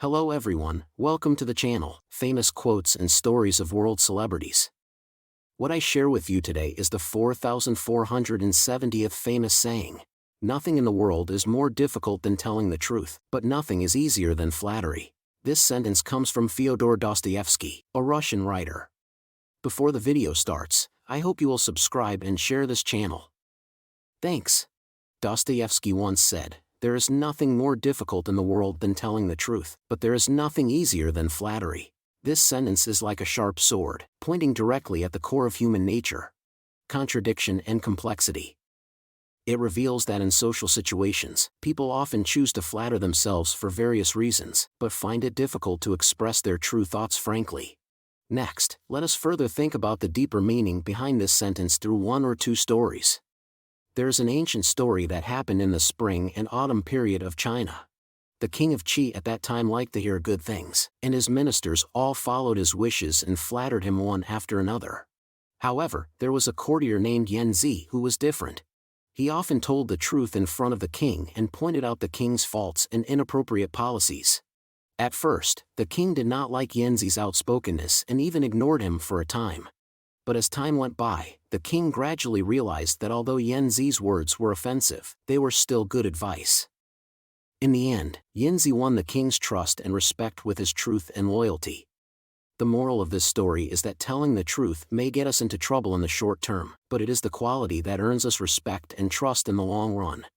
Hello everyone, welcome to the channel, Famous Quotes and Stories of World Celebrities. What I share with you today is the 4470th famous saying. Nothing in the world is more difficult than telling the truth, but nothing is easier than flattery. This sentence comes from Fyodor Dostoyevsky, a Russian writer. Before the video starts, I hope you will subscribe and share this channel. Thanks. Dostoyevsky once said, "There is nothing more difficult in the world than telling the truth, but there is nothing easier than flattery." This sentence is like a sharp sword, pointing directly at the core of human nature: contradiction and complexity. It reveals that in social situations, people often choose to flatter themselves for various reasons, but find it difficult to express their true thoughts frankly. Next, let us further think about the deeper meaning behind this sentence through one or two stories. There is an ancient story that happened in the spring and autumn period of China. The king of Qi at that time liked to hear good things, and his ministers all followed his wishes and flattered him one after another. However, there was a courtier named Yanzi who was different. He often told the truth in front of the king and pointed out the king's faults and inappropriate policies. At first, the king did not like Yanzi's outspokenness and even ignored him for a time. But as time went by, the king gradually realized that although Yanzi's words were offensive, they were still good advice. In the end, Yanzi won the king's trust and respect with his truth and loyalty. The moral of this story is that telling the truth may get us into trouble in the short term, but it is the quality that earns us respect and trust in the long run.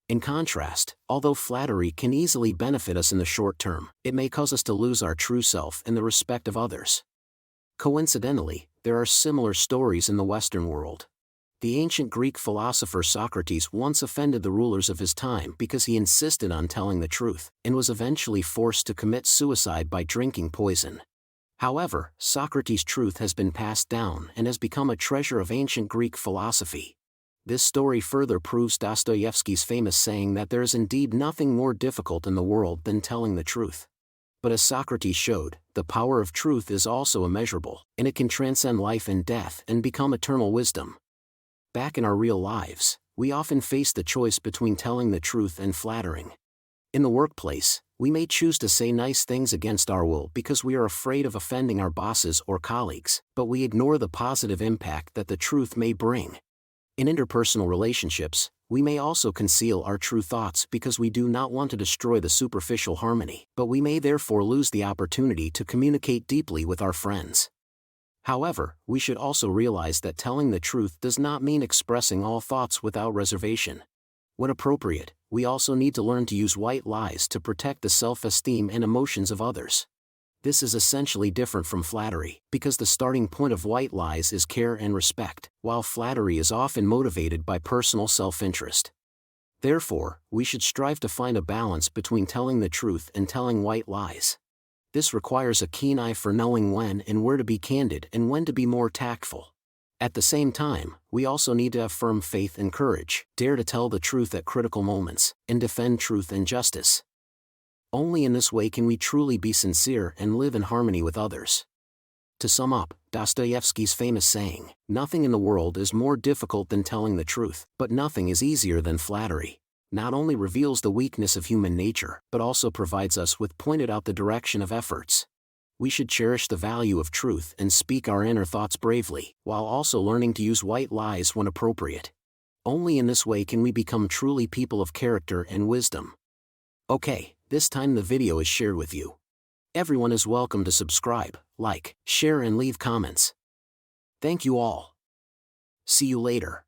In contrast, although flattery can easily benefit us in the short term, it may cause us to lose our true self and the respect of others. Coincidentally, there are similar stories in the Western world. The ancient Greek philosopher Socrates once offended the rulers of his time because he insisted on telling the truth, and was eventually forced to commit suicide by drinking poison. However, Socrates' truth has been passed down and has become a treasure of ancient Greek philosophy. This story further proves Dostoyevsky's famous saying that there is indeed nothing more difficult in the world than telling the truth. But as Socrates showed, the power of truth is also immeasurable, and it can transcend life and death and become eternal wisdom. Back in our real lives, we often face the choice between telling the truth and flattering. In the workplace, we may choose to say nice things against our will because we are afraid of offending our bosses or colleagues, but we ignore the positive impact that the truth may bring. In interpersonal relationships, we may also conceal our true thoughts because we do not want to destroy the superficial harmony, but we may therefore lose the opportunity to communicate deeply with our friends. However, we should also realize that telling the truth does not mean expressing all thoughts without reservation. When appropriate, we also need to learn to use white lies to protect the self-esteem and emotions of others. This is essentially different from flattery, because the starting point of white lies is care and respect, while flattery is often motivated by personal self-interest. Therefore, we should strive to find a balance between telling the truth and telling white lies. This requires a keen eye for knowing when and where to be candid and when to be more tactful. At the same time, we also need to have firm faith and courage, dare to tell the truth at critical moments, and defend truth and justice. Only in this way can we truly be sincere and live in harmony with others. To sum up, Dostoyevsky's famous saying, "Nothing in the world is more difficult than telling the truth, but nothing is easier than flattery," not only reveals the weakness of human nature, but also provides us with pointed out the direction of efforts. We should cherish the value of truth and speak our inner thoughts bravely, while also learning to use white lies when appropriate. Only in this way can we become truly people of character and wisdom. Okay, this time the video is shared with you. Everyone is welcome to subscribe, like, share and leave comments. Thank you all. See you later.